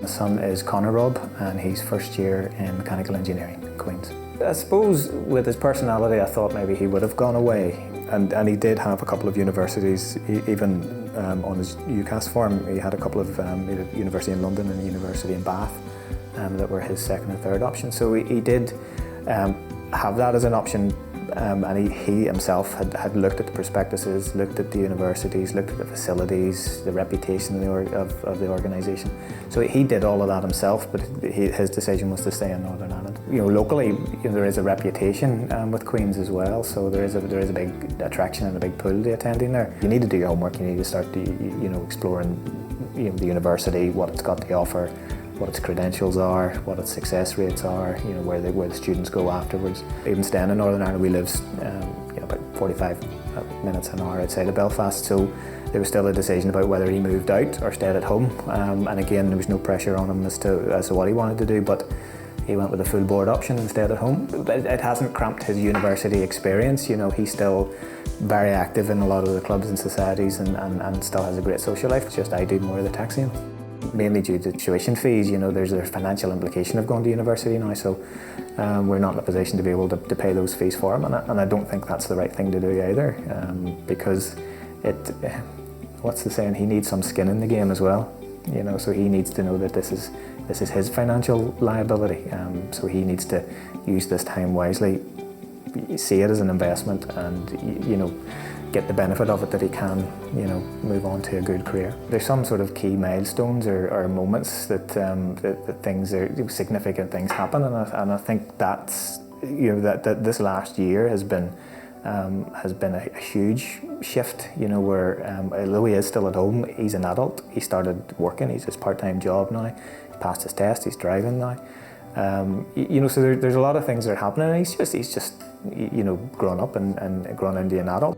My son is Conor Robb and he's first year in mechanical engineering in Queen's. I suppose with his personality I thought maybe he would have gone away, and he did have a couple of universities, even on his UCAS form he had a couple of he had a university in London and a university in Bath that were his second and third options. So he did have that as an option. And he himself had looked at the prospectuses, looked at the universities, looked at the facilities, the reputation of the organisation. So he did all of that himself, but his decision was to stay in Northern Ireland. Locally, there is a reputation with Queen's as well, so there is a big attraction and a big pull to attending there. You need to do your homework. You need to start exploring the university, what it's got to offer, what its credentials are, what its success rates are, where the students go afterwards. Even staying in Northern Ireland, we live about 45 minutes an hour outside of Belfast, so there was still a decision about whether he moved out or stayed at home. And again, there was no pressure on him as to what he wanted to do, but he went with a full board option and stayed at home. It hasn't cramped his university experience. He's still very active in a lot of the clubs and societies and still has a great social life. It's just I do more of the taxiing. Mainly due to tuition fees, there's a financial implication of going to university now, so we're not in a position to be able to pay those fees for him, and I don't think that's the right thing to do either, because what's the saying, he needs some skin in the game as well, so he needs to know that this is his financial liability, so he needs to use this time wisely, see it as an investment, and get the benefit of it that he can, move on to a good career. There's some sort of key milestones or moments that things are significant things happen, and I think that's that this last year has been a huge shift. Where although he is still at home, he's an adult. He started working. He's his part-time job now. He passed his test. He's driving now. So there's a lot of things that are happening, and he's just grown up and grown into an adult.